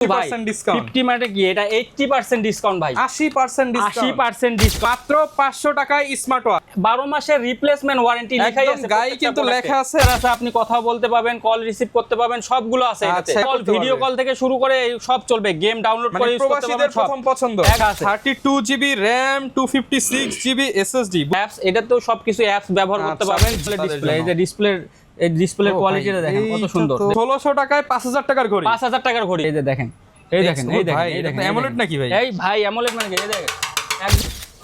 50% discount 50 মানে কি এটা 80% ডিসকাউন্ট ভাই 80% ডিসকাউন্ট 80% ডিসকাউন্ট মাত্র 500 টাকায় স্মার্ট ওয়াচ 12 মাসের রিপ্লেসমেন্ট ওয়ারেন্টি লেখাই একদম আছে গায়ে কিন্তু লেখা আছে আপনি কথা বলতে পাবেন কল রিসিভ করতে পাবেন সবগুলো আছে এটাতে আচ্ছা, কল করতে ভিডিও পারবে। কল থেকে শুরু করে সব চলবে গেম ডাউনলোড করে মানে ইউজ করতে পারবেন প্রবাসীদের সব প্রথম পছন্দ এক আছে 32 GB RAM 256 GB SSD apps এটা তো সবকিছু অ্যাপস ব্যবহার করতে আচ্ছা, পারবেন তাদের ডিসপ্লে এই জন্য। যে ডিসপ্লের কোয়ালিটিটা দেখেন কত সুন্দর 1600 টাকায় 5000 টাকার ঘড়ি 5000 টাকার ঘড়ি এই যে দেখেন এই দেখেন এই দেখেন অ্যামোলেড নাকি ভাই এই ভাই অ্যামোলেড মানে কি এই দেখেন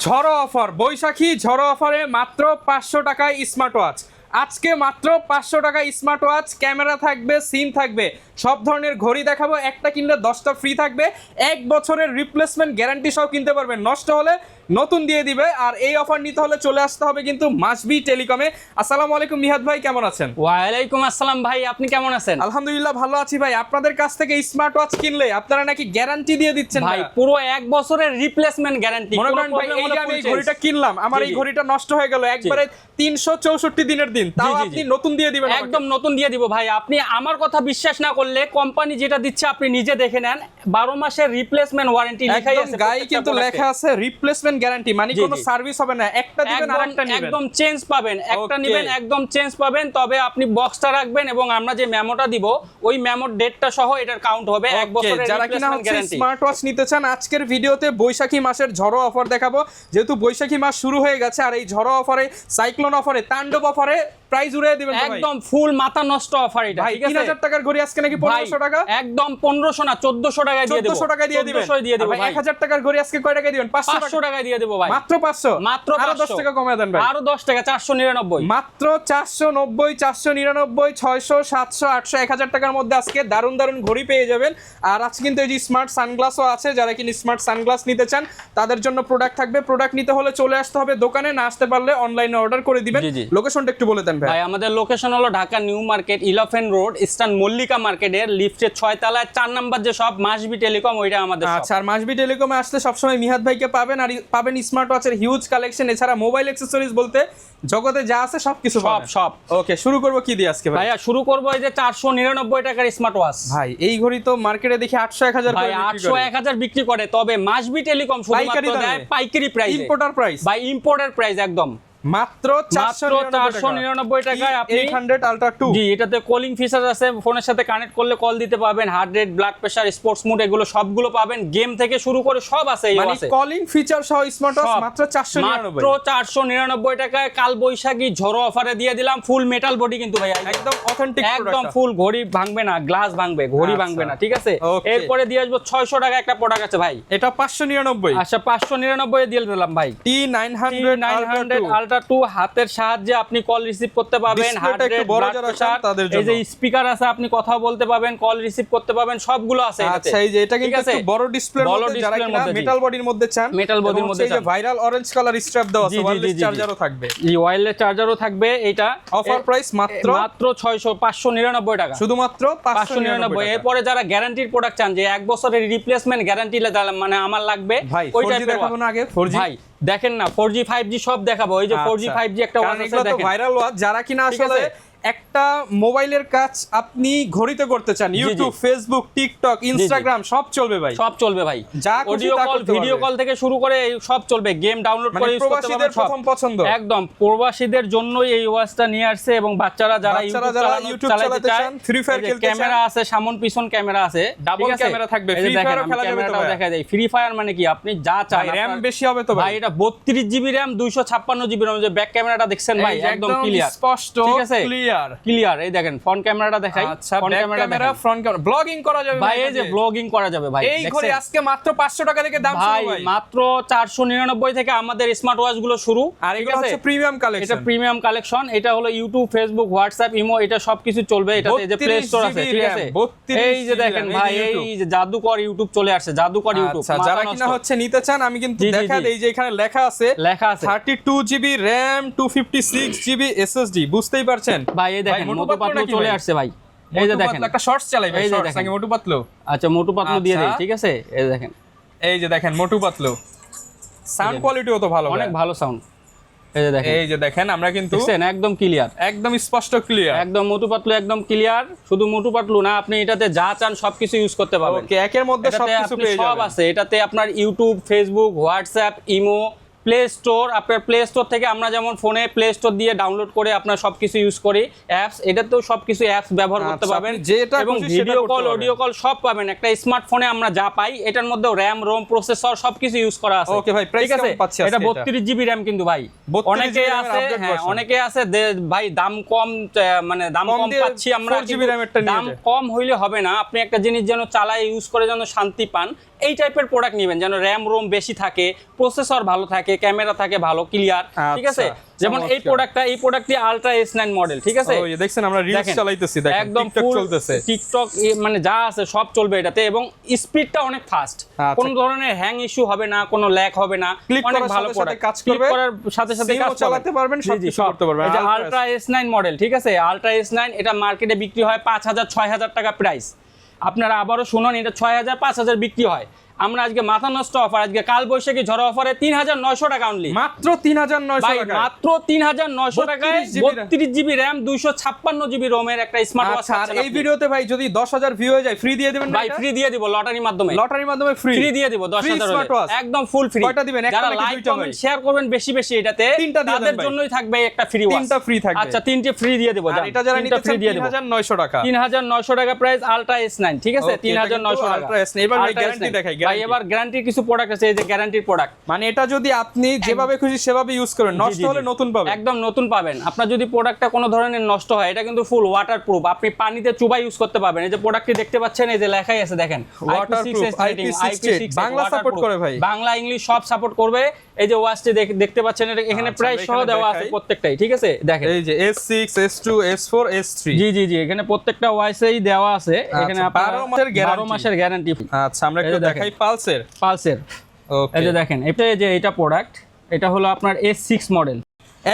ঝড়ো অফার বৈশাখী ঝড়ো অফারে মাত্র 500 টাকায় স্মার্ট ওয়াচ আজকে মাত্র 500 টাকায় স্মার্ট ওয়াচ ক্যামেরা থাকবে সিম থাকবে সব ধরনের ঘড়ি দেখাবো একটা কিনলে 10টা ফ্রি থাকবে 1 বছরের রিপ্লেসমেন্ট গ্যারান্টি সহ কিনতে পারবেন নষ্ট হলে নতুন দিয়ে দিবে আর এই অফার নিতে হলে চলে আসতে হবে কিন্তু মাসবি টেলিকমে আসসালামু আলাইকুম নিহাদ ভাই কেমন আছেন ওয়ালাইকুম আসসালাম ভাই আপনি কেমন আছেন আলহামদুলিল্লাহ ভালো আছি ভাই আপনাদের কাছ থেকে স্মার্ট ওয়াচ কিনলে আপনারা নাকি গ্যারান্টি দিয়ে দিচ্ছেন ভাই পুরো 1 বছরের রিপ্লেসমেন্ট গ্যারান্টি মনে করেন ভাই এই যে আমি এই ঘড়িটা কিনলাম আমার এই ঘড়িটা নষ্ট হয়ে গেল একবারে 364 দিনের দিন তাও আপনি নতুন দিয়ে দিবেন একদম নতুন দিয়ে দিব ভাই আপনি আমার কথা বিশ্বাস না করলে কোম্পানি যেটা দিচ্ছে আপনি নিজে দেখে নেন 12 মাসের রিপ্লেসমেন্ট ওয়ারেন্টি লেখাই আছে গায়ে কিন্তু লেখা আছে রিপ্লেসমেন্ট গ্যারান্টি মানে কোনো সার্ভিস হবে না একটা দিবেন আরেকটা নেবেন একদম চেঞ্জ পাবেন একটা নেবেন একদম চেঞ্জ পাবেন তবে আপনি বক্সটা রাখবেন এবং আমরা যে মেমোটা দিব ওই মেমোর ডেটটা সহ এটার কাউন্ট হবে 1 বছরের যারা কিনা রিপ্লেসমেন্ট হচ্ছে গ্যারান্টি স্মার্ট ওয়াচ নিতে চান আজকের ভিডিওতে বৈশাখী মাসের ঝড়ো অফার দেখাবো যেহেতু বৈশাখী মাস শুরু হয়ে গেছে আর এই ঝড়ো অফারে সাইক্লোন অফারে তাণ্ডব অফারে প্রাইস উড়িয়ে দিবেন একদম ফুল মাথা নষ্ট অফার এটা ভাই ঠিক আছে 3000 টাকার ঘড়ি আজকে নাকি 1500 টাকা একদম 1500 না 1400 টাকায় দিয়ে দেব 1400 টাকা দিয়ে দিবেন 1400 দিয়ে দেব ভাই 1000 টাকার ঘড়ি আজকে কয় টাকা দিবেন 500 টাকায় দিয়ে দেব ভাই মাত্র 500 মাত্র আরো 10 টাকা কমিয়ে দেন ভাই আরো 10 টাকা 499 মাত্র 490 499 600 700 800 1000 টাকার মধ্যে আজকে দারুন দারুন ঘড়ি পেয়ে যাবেন আর আজকে কিন্তু এই যে স্মার্ট সানগ্লাসও আছে যারা কিনা স্মার্ট সানগ্লাস নিতে চান তাদের জন্য প্রোডাক্ট থাকবে প্রোডাক্ট নিতে হলে চলে আসতে হবে দোকানে না আসতে পারলে অনলাইনে অর্ডার করে দিবেন লোকেশনটা একটু বলে দেন ভাই আমাদের লোকেশন হলো Dhaka New Market Elephant Road Eastern Mallika মার্কেটের লিফটের 6 তলায় 4 নাম্বার যে সব মাসবি টেলিকম ওইটা আমাদের আচ্ছা আর মাসবি টেলিকমে আসলে সবসময় মিহাদ ভাইকে পাবেন আর পাবেন স্মার্ট ওয়াচের হিউজ কালেকশন এছাড়া মোবাইল অ্যাকসেসরিজ বলতে জগতে যা আছে সবকিছু সব ওকে শুরু করব কি দিয়ে আজকে ভাইয়া শুরু করব এই যে 499 টাকার স্মার্ট ওয়াচ ভাই এই ঘড়ি তো মার্কেটে দেখি 800 1000 ভাই 800 1000 বিক্রি করে তবে মাসবি টেলিকম শুধুমাত্র দেয় পাইকারি প্রাইসে ইম্পোর্টার প্রাইস ভাই ইম্পোর্টের প্রাইস একদম মাত্র 499 টাকায় আপনি 800 আলট্রা 2 জি এটাতে কলিং ফিচার আছে ফোনের সাথে কানেক্ট করলে কল দিতে পারবেন heart rate blood pressure sports mode এগুলো সবগুলো পাবেন গেম থেকে শুরু করে সব আছে এই মানে আছে কলিং ফিচার সহ স্মার্ট ওয়াচ মাত্র 499 মাত্র 499 টাকায় কাল বৈশাখী ঝড়ো অফারে দিয়ে দিলাম ফুল মেটাল বডি কিন্তু ভাই একদম অথেন্টিক একদম ফুল ঘড়ি ভাঙবে না গ্লাস ভাঙবে ঘড়ি ভাঙবে না ঠিক আছে এরপরে দিয়ে আসবো 600 টাকা একটা প্রোডাক্ট আছে ভাই এটা 599 আচ্ছা 599 এ দিয়ে দিলাম ভাই T900 আলট্রা 2 হাতের সাহায্যে আপনি কল রিসিভ করতে পারবেন হার্ট রেট ব্লাড প্রেসার এই যে স্পিকার আছে আপনি কথা বলতে পারবেন কল রিসিভ করতে পারবেন সবগুলো আছে এটাতে আচ্ছা এই যে এটা কিন্তু একটু বড় ডিসপ্লের মধ্যে যারা কিনা মেটাল বডির মধ্যে চান মেটাল বডির মধ্যে এই যে ভাইরাল অরেঞ্জ কালার স্ট্র্যাপ দেওয়া আছে ওয়্যারলেস চার্জারও থাকবে এই ওয়্যারলেস চার্জারও থাকবে এটা অফার প্রাইস মাত্র 599 টাকা শুধুমাত্র 599 এরপরে যারা গ্যারান্টির প্রোডাক্ট চান যে 1 বছরের রিপ্লেসমেন্ট গ্যারান্টি মানে আমার লাগবে ওই টাইপের দেখাবো না আগে 4G ভাই দেখেন না 4G 5G সব দেখাবো এই যে 4G 5G একটা ওয়াচ আছে দেখেন ভাইরাল ওয়াচ যারা কিনা আসলে একটা মোবাইলের কাজ আপনি ঘড়িতে করতে চান ইউটিউব ফেসবুক টিকটক ইনস্টাগ্রাম সব চলবে ভাই সব চলবে ভাই অডিও কল ভিডিও কল থেকে শুরু করে সব চলবে গেম ডাউনলোড করে ইউজ করতে পারবেন প্রথম পছন্দ একদম প্রবাসীদের জন্যই এই ওয়াচটা নিয়ে আসছে এবং বাচ্চারা যারা ইউটিউব চালাতে চান ফ্রি ফায়ার খেলতে চান ক্যামেরা আছে সামন পিছন ক্যামেরা আছে ডাবল ক্যামেরা থাকবে ফ্রি ফায়ারও খেলা যাবে তো দেখা যায় ফ্রি ফায়ার মানে কি আপনি যা চান র‍্যাম বেশি হবে তো ভাই এটা 32 জিবি র‍্যাম 256 জিবি র‍্যাম যে ব্যাক ক্যামেরাটা দেখছেন ভাই একদম ক্লিয়ার স্পষ্ট ঠিক আছে ক্লিয়ার এই দেখেন ফ্রন্ট ক্যামেরাটা দেখাই front camera front camera blogging করা যাবে ভাই এই যে ব্লগিং করা যাবে ভাই এই ঘড়ি আজকে মাত্র 500 টাকা থেকে দাম শুরু ভাই মাত্র 499 থেকে আমাদের স্মার্ট ওয়াচ গুলো শুরু আর এগুলো হচ্ছে প্রিমিয়াম কালেকশন এটা প্রিমিয়াম কালেকশন এটা হলো ইউটিউব ফেসবুক হোয়াটসঅ্যাপ ইমো এটা সবকিছু চলবে এটাতে এই যে প্লে স্টোর আছে ঠিক আছে এই যে দেখেন ভাই এই যে জাদুকর ইউটিউব চলে আসছে জাদুকর ইউটিউব আচ্ছা যারা কিনা হচ্ছে নিতে চান আমি কিন্তু দেখা দেই যে এখানে লেখা আছে 32 জিবি র‍্যাম 256 জিবি এসএসডি বুঝতেই পারছেন ভাই এই দেখেন মোটু পাতলু চলে আসছে ভাই এই যে দেখেন একটা শর্টস চালাই ভাই শর্টস নাকি মোটু পাতলু আচ্ছা মোটু পাতলু দিয়ে দেই ঠিক আছে এই দেখেন এই যে দেখেন মোটু পাতলু সাউন্ড কোয়ালিটিও তো ভালো অনেক ভালো সাউন্ড এই যে দেখেন আমরা কিন্তু দেখছেন একদম ক্লিয়ার, একদম স্পষ্ট ক্লিয়ার, একদম মোটু পাতলু একদম ক্লিয়ার। শুধু মোটু পাতলু না, আপনি এটাতে যা চান সবকিছু ইউজ করতে পারবেন। ওকে, একের মধ্যে সবকিছু পেয়ে যাবেন। সব আছে এটাতে, আপনার YouTube, Facebook, WhatsApp, imo, play store. আপনার প্লে স্টোর থেকে আমরা যেমন ফোনে প্লে স্টোর দিয়ে ডাউনলোড করে আপনার সবকিছু ইউজ করি অ্যাপস, এটাতেও সবকিছু অ্যাপস ব্যবহার করতে পারবেন এবং ভিডিও কল, অডিও কল সব পাবেন। একটা স্মার্টফোনে আমরা যা পাই এটার মধ্যে র্যাম, রোম, প্রসেসর সবকিছু ইউজ করা আছে। ওকে ভাই, প্রাইস কেমন পাচ্ছি এটা 32 জিবি র‍্যাম কিন্তু ভাই। অনেকে আছে, হ্যাঁ অনেকে আছে ভাই দাম কম, মানে দাম কম পাচ্ছি আমরা, 4 জিবি র‍্যাম একটা নিয়ে দাম কম হইলে হবে না, আপনি একটা জিনিস যেন চালায় ইউজ করে যেন শান্তি পান, এই টাইপের প্রোডাক্ট নেবেন, যেন র্যাম রোম বেশি থাকে, প্রসেসর ভালো থাকে, ক্যামেরা থাকে ভালো ক্লিয়ার, ঠিক আছে। যেমন এই প্রোডাক্টটি আলট্রা S9 মডেল, ঠিক আছে। ওই দেখছেন আমরা রিলস চালাইতেছি, দেখেন একদম টিকটক চলতেছে, টিকটক মানে যা আছে সব চলবে এটাতে এবং স্পিডটা অনেক ফাস্ট, কোনো ধরনের হ্যাং ইস্যু হবে না, কোনো ল্যাগ হবে না, অনেক ভালো প্রোডাক্ট, কাজ করবে, করার সাথে সাথে কাজ চালাতে পারবেন, সবকিছু করতে পারবেন। এই যে আলট্রা S9 মডেল, ঠিক আছে, আলট্রা S9 এটা মার্কেটে বিক্রি হয় 5000 6000 টাকা প্রাইস। আপনারা আবারও শুনুন, এটা 6000 5000 বিক্রি হয়। আমরা আজকে মাথা নষ্ট অফার, আজকে কাল বৈশাখী ঝড় অফারে 3900 টাকা অনলি, মাত্র 3900 টাকা, মাত্র 3900 টাকায় 32 জিবি র‍্যাম 256 জিবি রোমের একটা স্মার্ট ওয়াচ। আর এই ভিডিওতে ভাই যদি 10000 ভিউ হয়ে যায় ফ্রি দিয়ে দিবেন ভাই, ফ্রি দিয়ে দিব লটারির মাধ্যমে, ফ্রি দিয়ে দিব 10000 একদম ফুল ফ্রি। কয়টা দিবেন? যারা লাইক কমেন্ট শেয়ার করবেন বেশি বেশি এটাতে, তাদের জন্যই থাকবে একটা ফ্রি ওয়াচ, তিনটা ফ্রি থাকবে। আচ্ছা, তিনটে ফ্রি দিয়ে দেব, আর এটা যারা নিতে চান 3900 টাকা, 3900 টাকা প্রাইস আলট্রা S9, ঠিক আছে, 3900 টাকা আলট্রা S9। এবার ভাই গ্যারান্টি দেখাই, ভাই এবার গ্যারান্টি কিছু প্রোডাক্ট আছে, এই যে গ্যারান্টির প্রোডাক্ট, মানে এটা যদি আপনি যেভাবে খুশি সেভাবে ইউজ করেন, নষ্ট হলে নতুন পাবেন, একদম নতুন পাবেন। আপনার যদি প্রোডাক্টটা কোনো ধরনের নষ্ট হয়, এটা কিন্তু ফুল ওয়াটারপ্রুফ, আপনি পানিতে চুবাই ইউজ করতে পারবেন। এই যে প্রোডাক্টটি দেখতে পাচ্ছেন, এই যে লেখাই আছে দেখেন, ওয়াটারপ্রুফ, IP68 বাংলা সাপোর্ট করে ভাই, বাংলা ইংলিশ সব সাপোর্ট করবে। এই যে ওয়াচটি দেখতে পাচ্ছেন, এখানে প্রাইস সহ দেওয়া আছে প্রত্যেকটাই, ঠিক আছে, দেখেন এই যে S6 S2 S4 S3, জি এখানে প্রত্যেকটা ওয়াচেই দেওয়া আছে। এখানে 12 মাসের গ্যারান্টি। আচ্ছা, আমরা একটু দেখাই পালসের। এই যে দেখেন, এটা প্রোডাক্ট, এটা হলো আপনার S6 মডেল।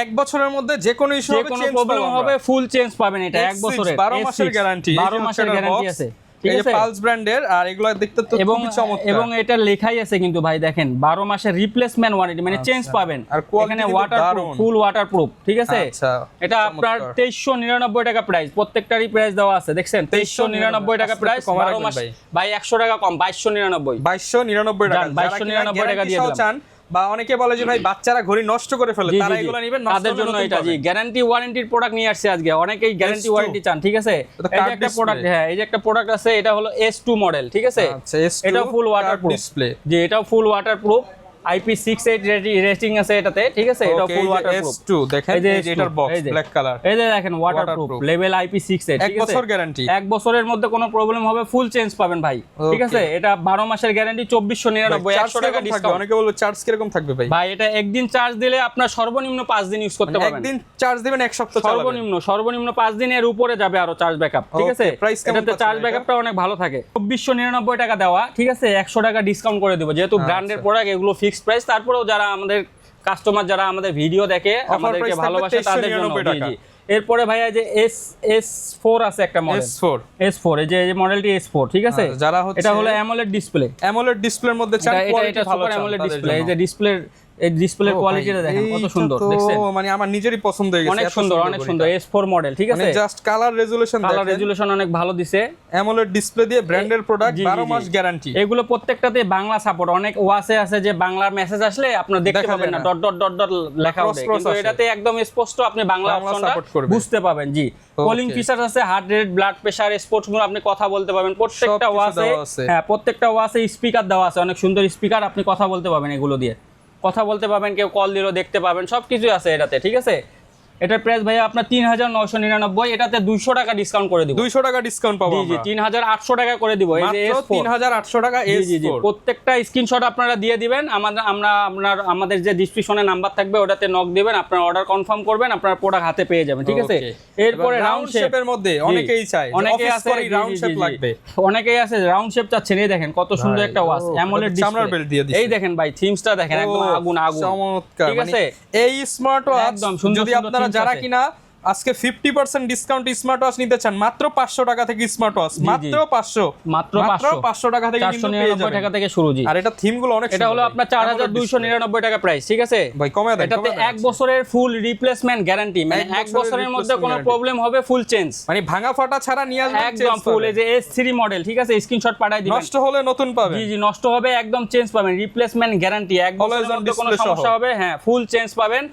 এক বছরের মধ্যে যে কোনো ইস্যু হবে, চেঞ্জ প্রবলেম হবে, ফুল চেঞ্জ পাবেন। এটা এক বছরের 12 মাসের গ্যারান্টি, 12 মাসের গ্যারান্টি আছে, ঠিক আছে, পালস ব্র্যান্ডের। আর এগুলো দেখতে তো খুবই চমৎকার, এবং এটা লেখাই আছে কিন্তু ভাই দেখেন 12 মাসের রিপ্লেসমেন্ট ওয়ারেন্টি, মানে চেঞ্জ পাবেন। এখানে ওয়াটারপ্রুফ, ফুল ওয়াটারপ্রুফ, ঠিক আছে। এটা আপনার 2399 টাকা প্রাইস, প্রত্যেকটারই প্রাইস দেওয়া আছে, দেখছেন 2399 টাকা প্রাইস, 12 মাস ভাই 100 টাকা কম, 2299 টাকা, 2299 টাকা দিয়ে দিলাম। বা অনেকে বলে যে ভাই বাচ্চারা ঘড়ি নষ্ট করে ফেলে, তারা এগুলো নেবেন, তাদের জন্য এটা জি গ্যারান্টি ওয়ারেন্টির প্রোডাক্ট নিয়ে আসছে আজকে। অনেকেই গ্যারান্টি ওয়ারেন্টি চান, ঠিক আছে। এই যে একটা প্রোডাক্ট, হ্যাঁ এই যে একটা প্রোডাক্ট আছে, এটা হলো S2 মডেল, ঠিক আছে। এটা ফুল ওয়াটারপ্রুফ ডিসপ্লে, জি এটাও ফুল ওয়াটারপ্রুফ, IP68 রেটিং আছে এটাতে, ঠিক আছে। এটা ফুল ওয়াটারপ্রুফ, S2 দেখেন, এই যে এটার বক্স ব্ল্যাক কালার, এই যে দেখেন ওয়াটারপ্রুফ লেভেল IP68, ঠিক আছে, 1 বছর গ্যারান্টি, 1 বছরের মধ্যে কোনো প্রবলেম হবে ফুল চেঞ্জ পাবেন ভাই, ঠিক আছে। এটা 12 মাসের গ্যারান্টি, 2499, 100 টাকা ডিসকাউন্ট। অনেকে বলবে চার্জ কি রকম থাকবে ভাই? ভাই এটা একদিন চার্জ দিলে আপনার সর্বনিম্ন 5 দিন ইউজ করতে পারবেন। একদিন চার্জ দিবেন, এক সপ্তাহ চালাবেন, সর্বনিম্ন 5 দিনের উপরে যাবে আরো চার্জ ব্যাকআপ, ঠিক আছে। এটাতে চার্জ ব্যাকআপটা অনেক ভালো থাকে। 2499 টাকা দেওয়া, ঠিক আছে, 100 টাকা ডিসকাউন্ট করে দেব, যেহেতু ব্র্যান্ডের প্রোডাক্ট, এগুলো ফিক্সড প্রাইস। তারপরেও যারা আমাদের কাস্টমার, যারা আমাদের ভিডিও দেখে, আমাদেরকে ভালোবাসে, তাদের জন্য। জি এরপরে ভাইয়া যে S4 আছে একটা মডেল, S4 এই যে মডেলটি S4, ঠিক আছে। এটা হলো অ্যামোলেড ডিসপ্লের মধ্যে চান, এটা সুপার অ্যামোলেড ডিসপ্লে। এই যে ডিসপ্লের কোয়ালিটিটা দেখেন কত সুন্দর, দেখছেন, মানে আমার নিজেরই পছন্দ হয়ে গেছে, অনেক সুন্দর S4 মডেল, ঠিক আছে। জাস্ট কালার রেজোলিউশন অনেক ভালো দিছে, অ্যামোলেড ডিসপ্লে দিয়ে ব্র্যান্ডের প্রোডাক্ট, 12 মাস গ্যারান্টি। এগুলো প্রত্যেকটাতে বাংলা সাপোর্ট। অনেক ওয়াচে আছে যে বাংলা মেসেজ আসলে আপনারা দেখতে পাবেন না, ডট ডট ডট ডট লেখা হবে, কিন্তু এটাতে একদম স্পষ্ট আপনি বাংলা অপশনটা বুঝতে পাবেন। জি কলিং ফিচার আছে, heart rate, blood pressure, sports mode আপনি কথা বলতে পারবেন প্রত্যেকটা ওয়াচে। হ্যাঁ প্রত্যেকটা ওয়াচে স্পিকার দেওয়া আছে, অনেক সুন্দর স্পিকার, আপনি কথা বলতে পারবেন, এগুলো দিয়ে কথা বলতে পারবেন, কেউ কল দিলেও দেখতে পাবেন, সবকিছু আছে এটাতে, ঠিক আছে। এটার প্রাইস ভাইয়া আপনার 3999, এটাতে 200 টাকা ডিসকাউন্ট করে দিব, 200 টাকা ডিসকাউন্ট পাবো আমরা, জি 3800 টাকা করে দিব। এই যে S4 3800 টাকা S4, প্রত্যেকটা স্ক্রিনশট আপনারা দিয়ে দিবেন, আমাদের যে ডেসক্রিপশনে নাম্বার থাকবে ওটাতে নক দিবেন, আপনারা অর্ডার কনফার্ম করবেন, আপনারা প্রোডাক্ট হাতে পেয়ে যাবেন, ঠিক আছে। এরপরে রাউন্ড শেপের মধ্যে অনেকেই চায়, অনেকেই আছে রাউন্ড শেপ লাগবে, অনেকেই আছে রাউন্ড শেপ চাচ্ছেন। এই দেখেন কত সুন্দর একটা ওয়াচ, অ্যামোলেড ডিসপ্লে, এই দেখেন ভাই থিমসটা দেখেন, একদম আগুন, চমৎকার। ঠিক আছে, এই স্মার্ট ওয়াচ যদি আপনারা যারা কিনা আজকে 50% ডিসকাউন্ট স্মার্ট ওয়াচ নিতে চান মাত্র 500 টাকা থেকে স্মার্ট ওয়াচ মাত্র 500 মাত্র 500 টাকা থেকে কিন্তু পেয়ে 499 যাবেন টাকা থেকে শুরু জি। আর এটা থিম গুলো অনেক এটা হলো আপনার 4299 টাকা প্রাইস, ঠিক আছে ভাই কমায় দেন এটাতে 1 বছরের ফুল রিপ্লেসমেন্ট গ্যারান্টি, মানে 1 বছরের মধ্যে কোনো প্রবলেম হবে ফুল চেঞ্জ, মানে ভাঙা ফাটা ছাড়া নিয়ে আসবেন একদম ফুল। এই যে S3 মডেল, ঠিক আছে স্ক্রিনশট পাঠিয়ে দিবেন, নষ্ট হলে নতুন পাবেন। জি জি নষ্ট হবে একদম চেঞ্জ পাবেন, রিপ্লেসমেন্ট গ্যারান্টি, 1 বছরের মধ্যে কোনো সমস্যা হবে হ্যাঁ ফুল চেঞ্জ পাবেন।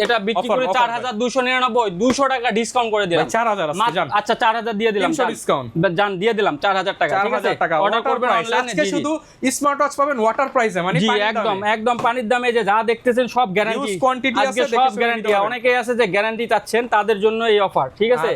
এটা বিক্রি করে 4299, 200 টাকা ডিসকাউন্ট করে দিলাম। 4000 আছে জান, আচ্ছা 4000 দিয়ে দিলাম ডিসকাউন্ট জান, দিয়ে দিলাম 4000 টাকা, ঠিক আছে অর্ডার করবেন অনলাইনে। আজকে শুধু স্মার্ট ওয়াচ পাবেন ওয়াটার প্রাইসে, মানে জি একদম পানির দামে, যে যা দেখতেছেন সব গ্যারান্টি, কোয়ান্টিটি আছে সব গ্যারান্টি। অনেকেই আছে যে গ্যারান্টি চাচ্ছেন, তাদের জন্য এই অফার, ঠিক আছে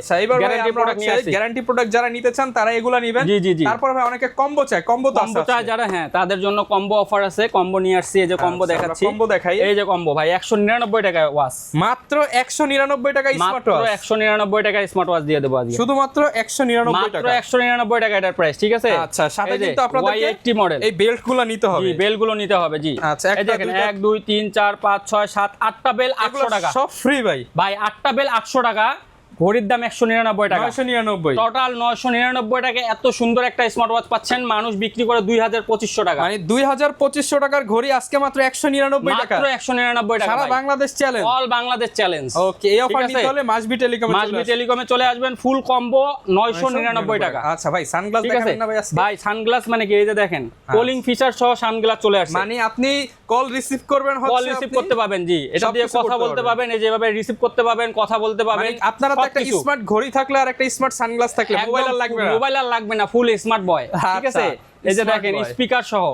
গ্যারান্টি প্রোডাক্ট নিয়ে আসি, গ্যারান্টি প্রোডাক্ট যারা নিতে চান তারা এগুলা নেবেন। জি তারপর ভাই অনেকে কম্বো চায়, কম্বো তো আছে যারা হ্যাঁ তাদের জন্য কম্বো অফার আছে, কম্বো নিয়ে আসছি। এই যে কম্বো দেখাচ্ছি, কম্বো দেখাই, এই যে কম্বো ভাই 199 টাকা ওয়াচ, মাত্র 199 টাকা স্মার্ট ওয়াচ, মাত্র 199 টাকা স্মার্ট ওয়াচ দিয়ে দেব আজকে, শুধুমাত্র 199 টাকা, মাত্র 199 টাকা এটার প্রাইস, ঠিক আছে। আচ্ছা সাথে কিন্তু আপনাদেরকে Y80 মডেল এই বেল্টগুলো নিতে হবে, জি বেলগুলো নিতে হবে জি। আচ্ছা এই দেখেন 1 2 3 4 5 6 7 8টা বেল 800 টাকা, সব ফ্রি ভাই 8টা বেল 800 টাকা, ঘড়ির দাম 199 টাকা, 999 টোটাল 999 টাকা। এত সুন্দর একটা স্মার্ট ওয়াচ পাচ্ছেন, মানুষ বিক্রি করে 2500 টাকা, মানে 2500 টাকার ঘড়ি আজকে মাত্র 199 টাকা, মাত্র 199 টাকা, সারা Bangladesh challenge, all Bangladesh challenge. Okay এই অফার নিতে হলে মাসবি টেলিকমে চলে আসবেন, ফুল কম্বো 999 টাকা। আচ্ছা ভাই সানগ্লাস দেখাবেন না ভাই আজকে? ভাই সানগ্লাস মানে কি, এই যে দেখেন কুলিং ফিচার সহ সানগ্লাস চলে আসছে, মানে আপনি কল রিসিভ করবেন, কল রিসিভ করতে পাবেন জি, এটা দিয়ে কথা বলতে পারবেন, এই যেভাবে রিসিভ করতে পারবেন, কথা বলতে পারবেন। আপনারা তো একটা স্মার্ট ঘড়ি থাকলে আর একটা স্মার্ট সানগ্লাস থাকলে মোবাইল আর লাগবে না, মোবাইল আর লাগবে না, ফুল স্মার্ট বয়, ঠিক আছে। এই যে দেখেন স্পিকার সহ,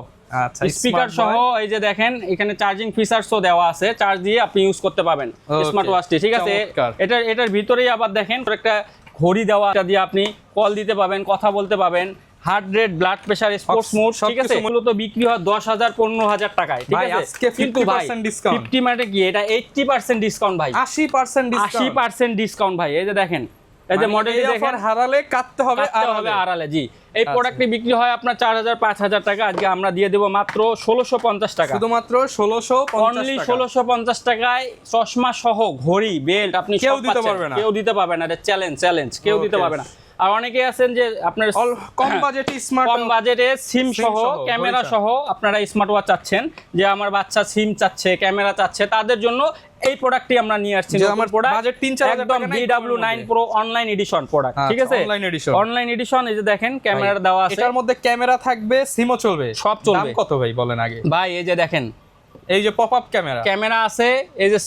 আচ্ছা স্পিকার সহ, এই যে দেখেন এখানে চার্জিং ফিচারসও দেওয়া আছে, চার্জ দিয়ে আপনি ইউজ করতে পারবেন স্মার্ট ওয়াচটি, ঠিক আছে। এটার ভিতরেই আবার দেখেন একটা ঘড়ি দেওয়া, এটা দিয়ে আপনি কল দিতে পাবেন, কথা বলতে পাবেন, heart rate, blood pressure, sports mode, ঠিক আছে। মূলত বিক্রি হয় 10,000 15,000 টাকায়, ঠিক আছে। আজকে 50% ডিসকাউন্ট, 50 মানে কি, এটা 80% ডিসকাউন্ট ভাই, 80% ডিসকাউন্ট, 80% ডিসকাউন্ট ভাই। এই যে দেখেন, এই যে মডেলটি দেখেন, হারালে কাটতে হবে আড়ালে জি। এই প্রোডাক্টটি বিক্রি হয় আপনার 4000 5000 টাকা, আজকে আমরা দিয়ে দেব মাত্র 1650 টাকা, শুধুমাত্র 1650 টাকায় চশমা সহ ঘড়ি, বেল্ট আপনি কেউ দিতে পারবে না, কেউ দিতে পারবে না, এটা চ্যালেঞ্জ, কেউ দিতে পারবে না। আর অনেকে আছেন যে আপনার কম বাজেটে স্মার্ট, কম বাজেটে সিম সহ, ক্যামেরা সহ আপনারা স্মার্ট ওয়াচ চাচ্ছেন, যে আমার বাচ্চা সিম চাচ্ছে, ক্যামেরা চাচ্ছে, তাদের জন্য এই প্রোডাক্টটি আমরা নিয়ে আসছি। আমার বাজেট 3-4 একদম BW9 Pro online addition product, ঠিক আছে অনলাইন এডিশন। এই যে দেখেন ক্যামেরা দেওয়া আছে, এটার মধ্যে ক্যামেরা থাকবে, সিমও চলবে, সব চলবে। দাম কত ভাই বলেন আগে? ভাই এই যে দেখেন, এই যে পপআপ ক্যামেরা আছে, এই যে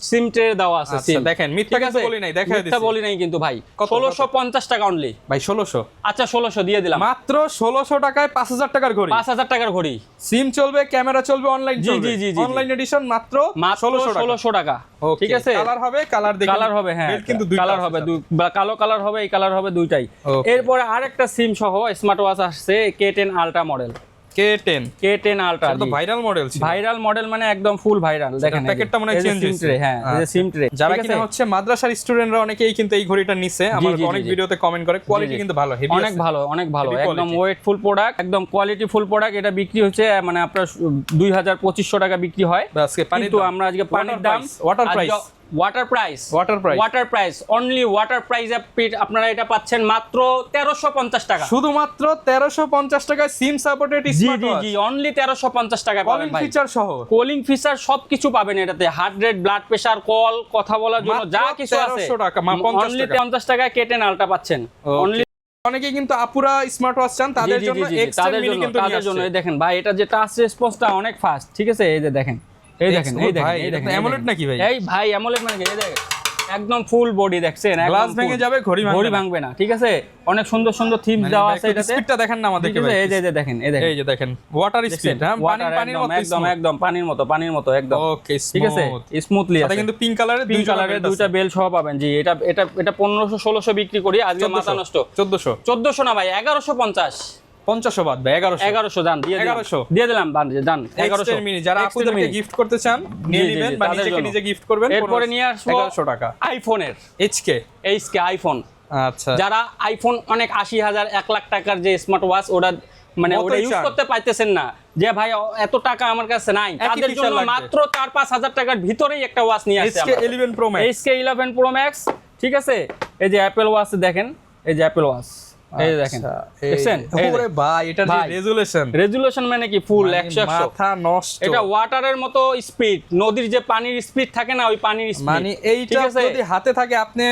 সিম ট্রে দেওয়া আছে, সিম দেখেন, মিথ্যা কিন্তু বলি নাই, দেখাই দিছি, মিথ্যা বলি নাই কিন্তু ভাই। 1650 টাকা অনলি ভাই, 1600, আচ্ছা 1600 দিয়ে দিলাম, মাত্র 1600 টাকায় 5000 টাকার ঘড়ি, 5000 টাকার ঘড়ি, সিম চলবে, ক্যামেরা চলবে, অনলাইন চলবে, জি অনলাইন এডিশন মাত্র 1600 টাকা, ঠিক আছে। কালার হবে, কালার দেখেন, কালার হবে, হ্যাঁ কিন্তু দুইটা কালার হবে, কালো কালার হবে, এই কালার হবে, দুইটাই। এরপরে আরেকটা সিম সহ স্মার্ট ওয়াচ আসছে, K10 ultra model, K10 ultra, এটা তো ভাইরাল মডেল ছিল, ভাইরাল মডেল মানে একদম ফুল ভাইরাল। দেখেন প্যাকেটটা মনে চেঞ্জ হয়েছে, হ্যাঁ এই যে সিম ট্রে। যারা কিনা হচ্ছে মাদ্রাসার স্টুডেন্টরা অনেকেই কিন্তু এই ঘড়িটা নিছে, আমার অনেক ভিডিওতে কমেন্ট করে, কোয়ালিটি কিন্তু ভালো, হেভি, অনেক ভালো, একদম ওয়েটফুল প্রোডাক্ট, একদম কোয়ালিটি ফুল প্রোডাক্ট। এটা বিক্রি হচ্ছে মানে আপনার 2500 টাকা বিক্রি হয়, কিন্তু আমরা আজকে পানির দাম, water price only water price আপনারা এটা পাচ্ছেন মাত্র 1350 টাকা, শুধুমাত্র 1350 টাকায় সিম সাপোর্টেড স্মার্ট ওয়াচ, জি অনলি 1350 টাকা পাবেন ভাই, ফিচার সহ, কলিং ফিচার সবকিছু পাবেন এটাতে, heart rate, blood pressure, call, কথা বলার জন্য যা কিছু আছে, 1300 টাকা, অনলি 50 টাকা K10 আলট্রা পাচ্ছেন অনলি। অনেকে কিন্তু আপুরা স্মার্ট ওয়াচ চান, তাদের জন্য এক্সট্রা মিনি কিন্তু নিয়ে আসছে। এই দেখেন ভাই, এটা যে টাচ রেসপন্সটা অনেক ফাস্ট, ঠিক আছে। এই যে দেখেন, এই দেখেন অ্যামোলেড নাকি ভাই? এই ভাই অ্যামোলেড মানে কি, এই দেখেন একদম ফুল বডি, দেখছেন গ্লাস ভেঙে যাবে, ঘড়ি ভাঙবে না, ঠিক আছে। অনেক সুন্দর সুন্দর থিমস দেওয়া আছে এটাতে, স্পিডটা দেখেন না আমাদেরকে ভাই, এই যে দেখেন, এই যে দেখেন ওয়াটার স্পিড, হ্যাঁ পানির মতো, একদম পানির মতো একদম, ওকে ঠিক আছে, স্মুথলি আছে। এটা কিন্তু পিঙ্ক কালারের দুইটা বেল সহ পাবেন জি। এটা 1500-1600 বিক্রি করি, আজকে মাথা নষ্ট 1400 না ভাই, 1150, 500 বাদ ভাই, 1100 দান দিয়ে দিলাম, দান 1100 মিনি। যারা আপুদেরকে গিফট করতে চান নিয়ে নেবেন, বা নিজে গিফট করবেন। এরপরে নিয়ে আসবো 1100 টাকা আইফোনের HK আইফোন। আচ্ছা, যারা আইফোন অনেক 80,000 1 লাখ টাকার যে স্মার্ট ওয়াচ, ওটা মানে ওটা ইউজ করতে পাইতেছেন না, যে ভাই এত টাকা আমার কাছে নাই, তাদের জন্য মাত্র 4-5 হাজার টাকার ভিতরেই একটা ওয়াচ নিয়ে আসছে, HK11 Pro Max, HK11 Pro Max, ঠিক আছে। এই যে অ্যাপল ওয়াচ দেখেন, এই যে অ্যাপল ওয়াচ, এই যে দেখেন, দেখছেন? ওরে ভাই এটার যে রেজুলেশন মানে কি ফুল 100 মাথা নষ্ট। এটা ওয়াটারের মতো স্পিড, নদীর যে পানির স্পিড থাকে না, ওই পানির স্পিড। মানে এইটা যদি হাতে থাকে আপনি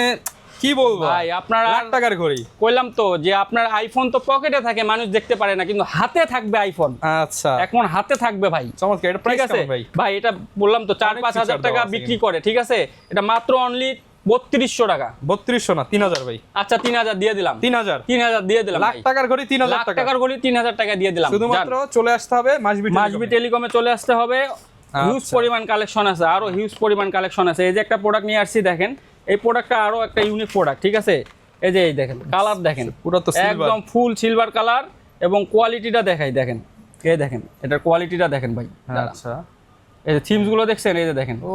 কি বলবো ভাই, আপনার লাখ টাকার ঘড়ি। কইলাম তো যে আপনার আইফোন তো পকেটে থাকে, মানুষ দেখতে পারে না, কিন্তু হাতে থাকবে আইফোন। আচ্ছা, এখন হাতে থাকবে ভাই, চমৎকার। এটা প্রাইস কেমন ভাই? ভাই এটা বললাম তো 4-5 হাজার টাকা বিক্রি করে, ঠিক আছে। এটা মাত্র অনলি 3200 টাকা। 3200 না 3000 ভাই। আচ্ছা 3000 দিয়ে দিলাম। 3000 দিয়ে দিলাম। লাখ টাকার ঘড়ি 3000 লাখ টাকার ঘড়ি 3000 টাকা দিয়ে দিলাম। শুধুমাত্র চলে আসতে হবে মাসবি টেলিকমে চলে আসতে হবে। হিউজ পরিমাণ কালেকশন আছে, আরো হিউজ পরিমাণ কালেকশন আছে। এই যে একটা প্রোডাক্ট নিয়ে আসছি দেখেন, এই প্রোডাক্টটা আরো একটা ইউনিক প্রোডাক্ট, ঠিক আছে। এই যে এই দেখেন কালার দেখেন, পুরো তো একদম ফুল সিলভার কালার, এবং কোয়ালিটিটা দেখাই দেখেন, এই দেখেন এটার কোয়ালিটিটা দেখেন ভাই। আচ্ছা, এই যে থিমস গুলো দেখছেন, এই যে দেখেন, ও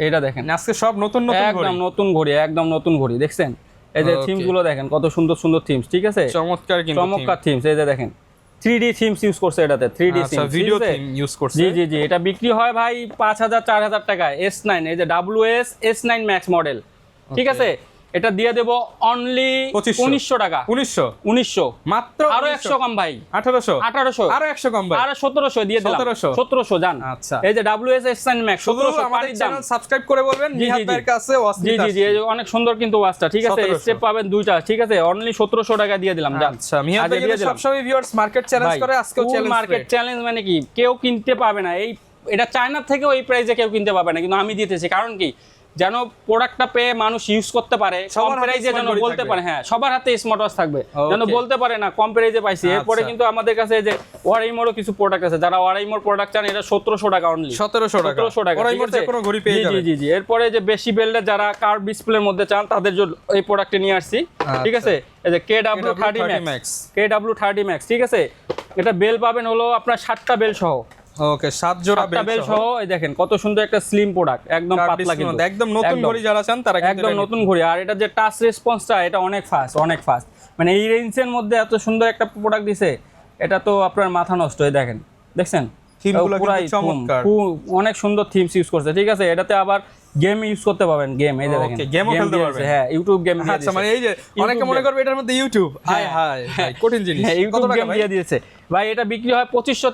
এটা দেখেন, আজকে সব নতুন নতুন ঘড়ি, একদম নতুন ঘড়ি, একদম নতুন ঘড়ি দেখছেন। এই যে থিমস গুলো দেখেন, কত সুন্দর সুন্দর থিমস, ঠিক আছে, চমৎকার কিন্তু চমৎকার থিমস। এই যে দেখেন 3D থিমস ইউজ করছে এটাতে, 3D আচ্ছা, থিমস, ভিডিও থিম ইউজ করছে। জি জি জি, এটা বিক্রি হয় ভাই 5000-4000 টাকায়। S9, এই যে WS S9 ম্যাক্স মডেল, ঠিক আছে। এটা দিয়ে দেব অনলি 1900 টাকা। 1900 মাত্র। আরো 100 কম ভাই, 1800 আরো 100 কম ভাই, আরো 1700 দিয়ে দিলাম। 1700 জান। আচ্ছা, এই যে WS S9 ম্যাক্স 1700 আমাদের চ্যানেল সাবস্ক্রাইব করে বলবেন নিহাত ভাইয়ের কাছে ওয়াচ জি জি জি, এই যে অনেক সুন্দর কিন্তু ওয়াচটা, ঠিক আছে। স্টেপ পাবেন দুইটা, ঠিক আছে, অনলি 1700 টাকা দিয়ে দিলাম জান। আচ্ছা, নিহাত ভাই কিন্তু সবসময় ভিউয়ার্স মার্কেট চ্যালেঞ্জ করে, আজকেও চ্যালেঞ্জ। মার্কেট চ্যালেঞ্জ মানে কি, কেউ কিনতে পাবে না এটা চায়না থেকেও এই প্রাইসে কেউ কিনতে পাবে না, কিন্তু আমি দিতেছি। কারণ কি, যেন প্রোডাক্টটা পেয়ে মানুষ ইউজ করতে পারে, কম প্রাইসে যেন বলতে পারে, হ্যাঁ সবার হাতে স্মার্ট ওয়াচ থাকবে, যেন বলতে পারে না কম প্রাইসে পাইছি। এরপরে কিন্তু আমাদের কাছে যে ওয়ারাইমোরও কিছু প্রোডাক্ট আছে, যারা ওয়ারাইমোর প্রোডাক্ট চান, এটা 1700 টাকা অনলি, 1700 টাকা ওয়ারাইমোর যে কোনো ঘড়ি পেয়ে যাবেন। জি জি জি। এরপরে যে বেশি বেল্ডের যারা কার্ভ ডিসপ্লের মধ্যে চান, তাদের জন্য এই প্রোডাক্টে নিয়ে আসছি, ঠিক আছে। এই যে KW30 Max, KW30 Max, ঠিক আছে। এটা বেল পাবেন হলো আপনার 7টা বেল সহ। ওকে, 7 জোড়া বেল সহ। এই দেখেন কত সুন্দর একটা স্লিম প্রোডাক্ট, একদম পাতলা, কিন্তু একদম নতুন ঘড়ি যারা চান তারা একদম নতুন ঘড়ি। আর এটা যে টাচ রেসপন্সটা, এটা অনেক ফাস্ট, অনেক ফাস্ট। মানে এই রেঞ্জের মধ্যে এত সুন্দর একটা প্রোডাক্ট দিছে, এটা তো আপনার মাথা নষ্ট। এই দেখেন, দেখছেন থিমগুলো কিন্তু চমৎকার, অনেক সুন্দর থিমস ইউজ করছে, ঠিক আছে। এটাতে আবার গেম ইউজ করতে পারবেন, গেম, এই যে দেখেন গেমও খেলতে পারবেন, হ্যাঁ ইউটিউব গেম দিয়ে দিয়েছে। আচ্ছা, মানে এই যে অনেকে মনে করবে এটার মধ্যে ইউটিউব, হাই হাই ভাই কঠিন জিনিস, ইউটিউব গেম দিয়ে দিয়েছে ভাই। এটা বিক্রি হয় 2500,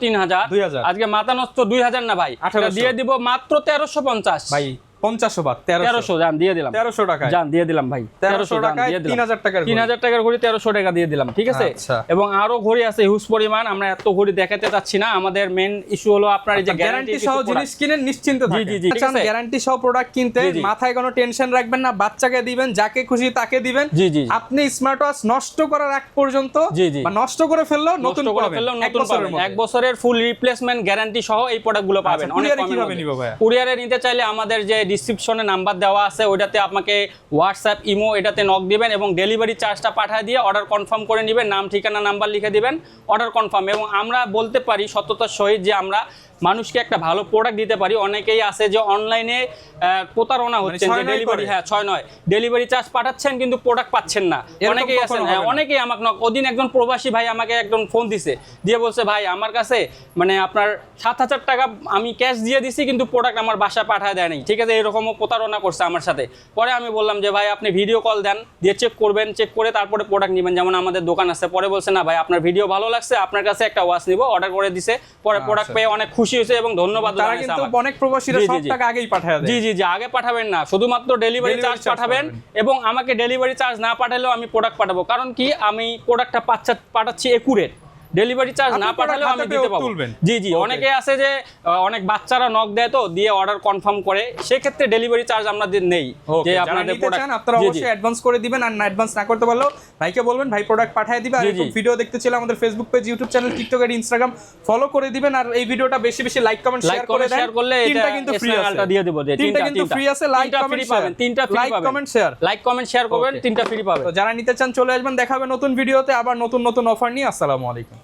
3000, আজকে মাথা নষ্ট 2000 না ভাই, এটা দিয়ে দিব মাত্র 1350 ভাই। 500 বাদ 1300 জান দিয়ে দিলাম, 1300 টাকা জান দিয়ে দিলাম ভাই। 1300 টাকায় 3000 টাকার 3000 টাকার ঘড়ি 1300 টাকা দিয়ে দিলাম, ঠিক আছে। এবং আরো ঘড়ি আছে হিউজ পরিমাণ, আমরা এত ঘড়ি দেখাতে চাচ্ছি না। আমাদের মেইন ইস্যু হলো আপনার এই যে গ্যারান্টি সহ জিনিস কিনেন নিশ্চিন্তে থাকেন। জি জি, ঠিক আছে। গ্যারান্টি সহ প্রোডাক্ট কিনতে মাথায় কোনো টেনশন রাখবেন না, বাচ্চাকে দিবেন, যাকে খুশি তাকে দিবেন। জি জি, আপনি স্মার্ট ওয়াচ নষ্ট করার আগ পর্যন্ত, বা নষ্ট করে ফেললো নতুন পাবেন, 1 বছরের ফুল রিপ্লেসমেন্ট গ্যারান্টি সহ এই প্রোডাক্টগুলো পাবেন। অনেক কিভাবে নিব ভাই? কুরিয়ারে নিতে চাইলে আমাদের যে ডেসক্রিপশনে নাম্বার দেওয়া আছে, ওইটাতে আপনাকে হোয়াটসঅ্যাপ, ইমো, এটাতে নক দিবেন এবং ডেলিভারি চার্জটা পাঠিয়ে দিয়ে অর্ডার কনফার্ম করে নেবেন, নাম ঠিকানা নাম্বার লিখে দিবেন, অর্ডার কনফার্ম। এবং আমরা বলতে পারি সততার সহিত যে আমরা মানুষকে একটা ভালো প্রোডাক্ট দিতে পারি। অনেকেই আছে যে অনলাইনে প্রতারণা হচ্ছে, যে ডেলিভারি, হ্যাঁ 6 নয়, ডেলিভারি চার্জ পাঠাচ্ছেন কিন্তু প্রোডাক্ট পাচ্ছেন না। অনেকেই আছেন, হ্যাঁ অনেকেই আমাকে ওদিন একজন প্রবাসী ভাই আমাকে একজন ফোন দিছে, দিয়ে বলছে ভাই আমার কাছে মানে আপনার 7000 টাকা আমি ক্যাশ দিয়ে দিছি, কিন্তু প্রোডাক্ট আমার বাসায় পাঠায় দেয় নাই, ঠিক আছে। এরকমও প্রতারণা করছে আমার সাথে। পরে আমি বললাম যে ভাই আপনি ভিডিও কল দেন, দিয়ে চেক করবেন, চেক করে তারপরে প্রোডাক্ট নেবেন, যেমন আমাদের দোকান আছে। পরে বলছে না ভাই আপনার ভিডিও ভালো লাগছে, আপনার কাছে একটা ওয়াচ নিব, অর্ডার করে দিছে। পরে প্রোডাক্ট পেয়ে অনেক খুশি হয়েছে এবং ধন্যবাদ জানাইছে। তারা কিন্তু অনেক প্রবাসীরা সব টাকা আগেই পাঠায় দেয়। জি জি জি, আগে পাঠাবেন না, শুধুমাত্র ডেলিভারি চার্জ পাঠাবেন। এবং আমাকে ডেলিভারি চার্জ না পাঠালেও আমি প্রোডাক্ট পাঠাবো, কারণ কি আমি প্রোডাক্টটা পাঠাচ্ছি একুরেট, ডেলিভারি চার্জ না পাঠালেও আমি দিতে পারবো। জি জি, অনেকে আছে যে অনেক বাচ্চারা নক দেয় তো, দিয়ে অর্ডার কনফার্ম করে, সেক্ষেত্রে ডেলিভারি চার্জ আমাদের নেই। যে আপনাদের প্রোডাক্ট আপনারা অবশ্যই অ্যাডভান্স করে দিবেন, আর না অ্যাডভান্স না করতে পারলেও ভাইকে বলবেন ভাই প্রোডাক্ট পাঠিয়ে দিবে। আর এরকম ভিডিও দেখতে চাইলে আমাদের Facebook page, YouTube channel, TikTok আর ইনস্টাগ্রাম ফলো করে দিবেন। আর এই ভিডিওটা বেশি বেশি লাইক কমেন্ট শেয়ার করে দেন, তিনটা কিন্তু ফ্রি আছে, দিয়ে দেব। তিনটা কিন্তু ফ্রি আছে, লাইক কমেন্ট পাবেন, তিনটা ফ্রি পাবেন, like comment share, like comment share করবেন, তিনটা ফ্রি পাবেন। তো যারা নিতে চান চলে আসবেন, দেখাবে নতুন ভিডিওতে আবার নতুন নতুন অফার নিয়ে। আসসালামু আলাইকুম।